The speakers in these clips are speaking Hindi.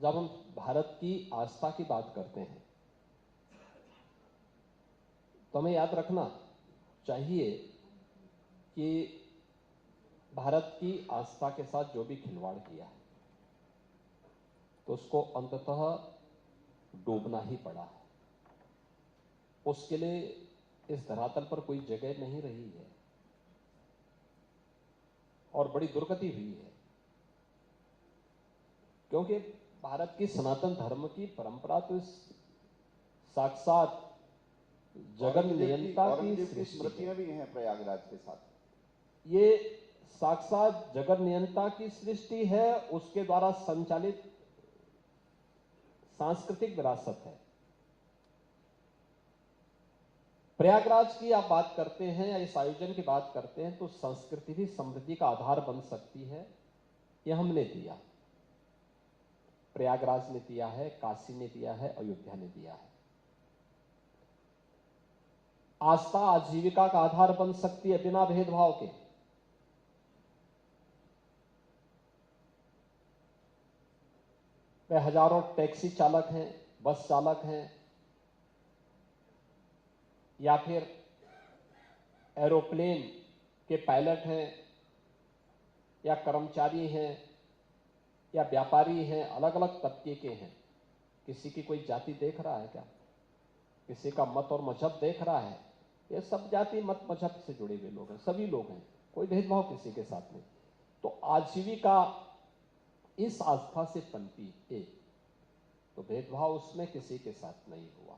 जब हम भारत की आस्था की बात करते हैं तो हमें याद रखना चाहिए कि भारत की आस्था के साथ जो भी खिलवाड़ किया है तो उसको अंततः डूबना ही पड़ा है। उसके लिए इस धरातल पर कोई जगह नहीं रही है और बड़ी दुर्गति हुई है, क्योंकि भारत की सनातन धर्म की परंपरा तो इस साक्षात जगत नियंता की स्मृतियां भी हैं प्रयागराज के साथ। ये साक्षात जगत नियंता की सृष्टि है, उसके द्वारा संचालित सांस्कृतिक विरासत है। प्रयागराज की आप बात करते हैं या इस आयोजन की बात करते हैं तो संस्कृति भी समृद्धि का आधार बन सकती है। यह हमने दिया, प्रयागराज ने दिया है, काशी ने दिया है, अयोध्या ने दिया है। आस्था आजीविका का आधार बन सकती है बिना भेदभाव के। वे हजारों टैक्सी चालक हैं, बस चालक हैं, या फिर एरोप्लेन के पायलट हैं, या कर्मचारी हैं, या व्यापारी हैं, अलग अलग तबके के हैं। किसी की कोई जाति देख रहा है क्या? किसी का मत और मजहब देख रहा है? ये सब जाति मत मजहब से जुड़े हुए लोग हैं, सभी लोग हैं, कोई भेदभाव किसी के साथ नहीं। तो आजीविका इस आस्था से पनपी एक, तो भेदभाव उसमें किसी के साथ नहीं हुआ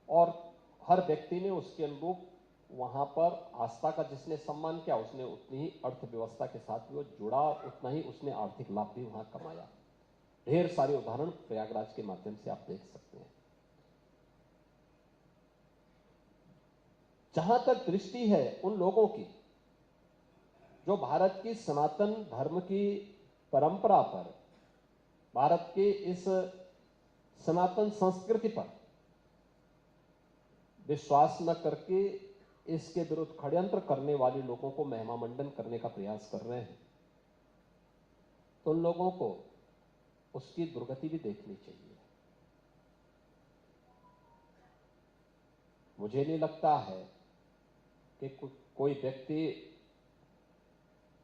और हर व्यक्ति ने उसके अनुरूप वहां पर आस्था का जिसने सम्मान किया उसने उतनी ही अर्थव्यवस्था के साथ भी वो जुड़ा, उतना ही उसने आर्थिक लाभ भी वहां कमाया। ढेर सारे उदाहरण प्रयागराज के माध्यम से आप देख सकते हैं। जहां तक दृष्टि है उन लोगों की जो भारत की सनातन धर्म की परंपरा पर, भारत के इस सनातन संस्कृति पर विश्वास न करके इसके विरुद्ध षड्यंत्र करने वाले लोगों को महिमा मंडन करने का प्रयास कर रहे हैं, तो उन लोगों को उसकी दुर्गति भी देखनी चाहिए। मुझे नहीं लगता है कि कोई व्यक्ति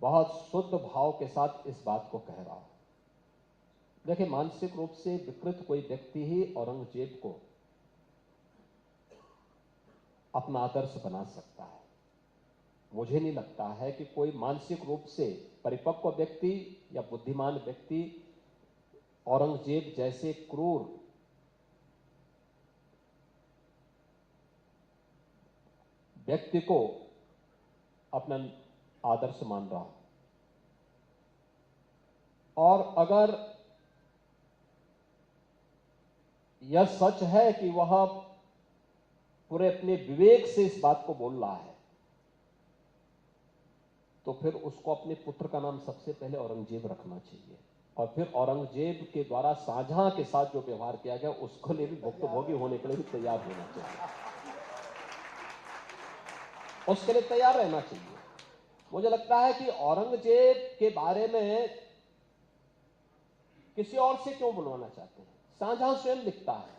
बहुत शुद्ध भाव के साथ इस बात को कह रहा हो। देखिए, मानसिक रूप से विकृत कोई व्यक्ति ही औरंगजेब को अपना आदर्श बना सकता है। मुझे नहीं लगता है कि कोई मानसिक रूप से परिपक्व व्यक्ति या बुद्धिमान व्यक्ति औरंगजेब जैसे क्रूर व्यक्ति को अपना आदर्श मान रहा। और अगर यह सच है कि वह पूरे अपने विवेक से इस बात को बोल रहा है, तो फिर उसको अपने पुत्र का नाम सबसे पहले औरंगजेब रखना चाहिए और फिर औरंगजेब के द्वारा शाहजहां के साथ जो व्यवहार किया गया उसको लिए भी भुक्तभोगी होने के लिए भी तैयार होना चाहिए, उसके लिए तैयार रहना चाहिए। मुझे लगता है कि औरंगजेब के बारे में किसी और से क्यों बुलवाना चाहते हैं? शाहजहां स्वयं लिखता है,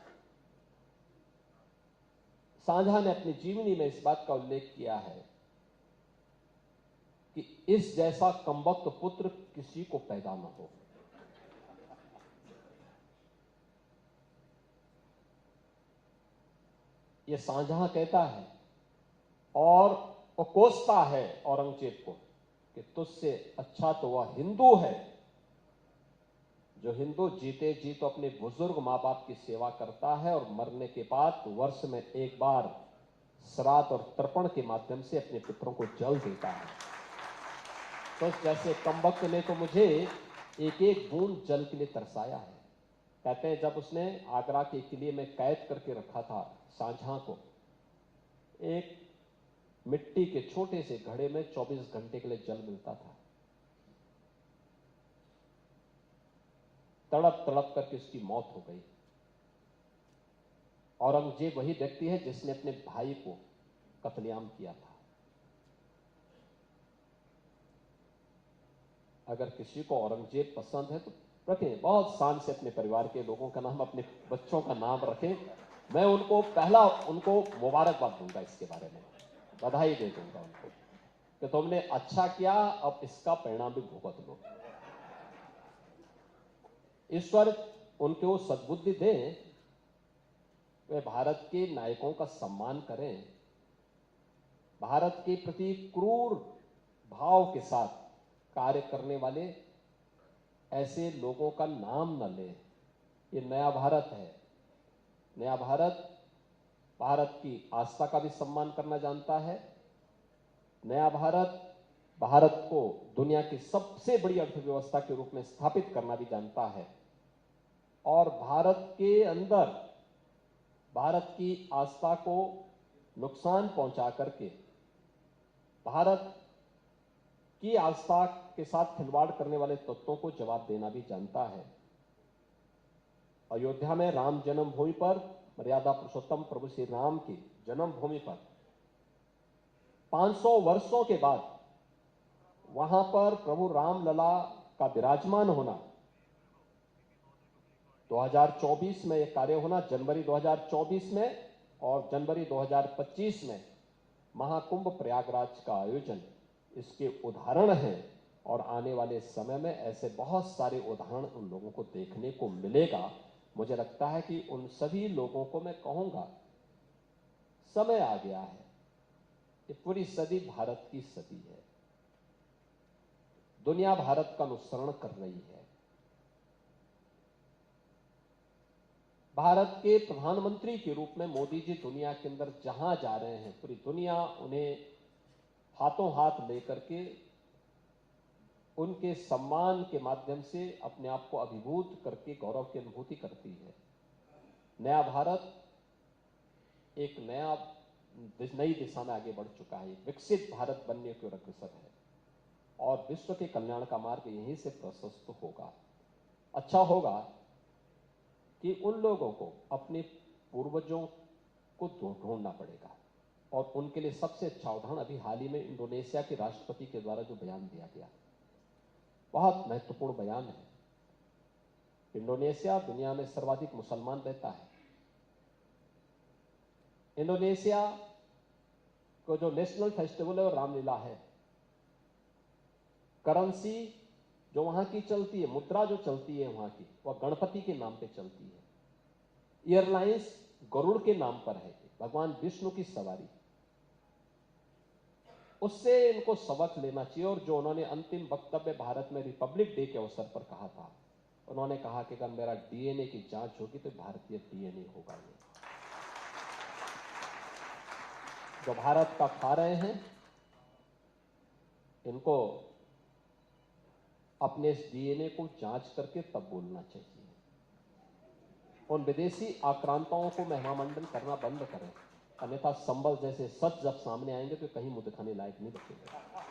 शाहजहां ने अपनी जीवनी में इस बात का उल्लेख किया है कि इस जैसा कमबख्त पुत्र किसी को पैदा न हो। यह शाहजहां कहता है और वो कोसता है औरंगजेब को कि तुझसे अच्छा तो वह हिंदू है जो हिंदू जीते जी तो अपने बुजुर्ग मां बाप की सेवा करता है और मरने के बाद वर्ष में एक बार श्राद्ध और तर्पण के माध्यम से अपने पितरों को जल देता है। तो जैसे कमबख्त ने तो मुझे एक एक बूंद जल के लिए तरसाया है। कहते हैं जब उसने आगरा के किले में कैद करके रखा था शाहजहां को, एक मिट्टी के छोटे से घड़े में 24 घंटे के लिए जल मिलता था। तड़प तड़प करके उसकी मौत हो गई। औरंगजेब वही व्यक्ति है जिसने अपने भाई को कत्लेआम किया था। अगर किसी को औरंगजेब पसंद है तो रखें, बहुत शान से अपने परिवार के लोगों का नाम, अपने बच्चों का नाम रखें। मैं उनको पहला उनको मुबारकबाद दूंगा, इसके बारे में बधाई दे दूंगा उनको कि तुमने अच्छा किया, अब इसका परिणाम भी भुगत लो। ईश्वर उनको सद्बुद्धि दे, वे भारत के नायकों का सम्मान करें, भारत के प्रति क्रूर भाव के साथ कार्य करने वाले ऐसे लोगों का नाम न लें। ये नया भारत है। नया भारत भारत की आस्था का भी सम्मान करना जानता है। नया भारत भारत को दुनिया की सबसे बड़ी अर्थव्यवस्था के रूप में स्थापित करना भी जानता है। और भारत के अंदर भारत की आस्था को नुकसान पहुंचा करके भारत की आस्था के साथ खिलवाड़ करने वाले तत्वों को जवाब देना भी जानता है। अयोध्या में राम जन्मभूमि पर, मर्यादा पुरुषोत्तम प्रभु श्री राम की जन्मभूमि पर 500 वर्षों के बाद वहां पर प्रभु रामलला का विराजमान होना, 2024 में यह कार्य होना, जनवरी 2024 में और जनवरी 2025 में महाकुंभ प्रयागराज का आयोजन इसके उदाहरण हैं। और आने वाले समय में ऐसे बहुत सारे उदाहरण उन लोगों को देखने को मिलेगा। मुझे लगता है कि उन सभी लोगों को मैं कहूंगा, समय आ गया है। ये पूरी सदी भारत की सदी है। दुनिया भारत का अनुसरण कर रही है। भारत के प्रधानमंत्री के रूप में मोदी जी दुनिया के अंदर जहां जा रहे हैं, पूरी दुनिया उन्हें हाथों हाथ लेकर के उनके सम्मान के माध्यम से अपने आप को अभिभूत करके गौरव की अनुभूति करती है। नया भारत एक नई दिशा में आगे बढ़ चुका है। विकसित भारत बनने की ओर अग्रसर है और विश्व के कल्याण का मार्ग यहीं से प्रशस्त होगा। अच्छा होगा कि उन लोगों को अपने पूर्वजों को ढूंढना पड़ेगा और उनके लिए सबसे अच्छा उदाहरण अभी हाल ही में इंडोनेशिया के राष्ट्रपति के द्वारा जो बयान दिया गया, बहुत महत्वपूर्ण बयान है। इंडोनेशिया दुनिया में सर्वाधिक मुसलमान रहता है। इंडोनेशिया को जो नेशनल फेस्टिवल है वो रामलीला है। करेंसी जो वहां की चलती है, मुद्रा जो चलती है वहां की, वह गणपति के नाम पे चलती है। एयरलाइंस गरुड़ के नाम पर है, भगवान विष्णु की सवारी। उससे इनको सबक लेना चाहिए। और जो उन्होंने अंतिम वक्तव्य भारत में रिपब्लिक डे के अवसर पर कहा था, उन्होंने कहा कि अगर मेरा डीएनए की जांच होगी तो भारतीय डीएनए होगा। ये जो भारत का खा रहे हैं, इनको अपने इस डीएनए को जांच करके तब बोलना चाहिए। उन विदेशी आक्रांताओं को महिमामंडन करना बंद करें, अन्यथा संबल जैसे सच जब सामने आएंगे तो कहीं मुंह दिखाने लायक नहीं बचेंगे।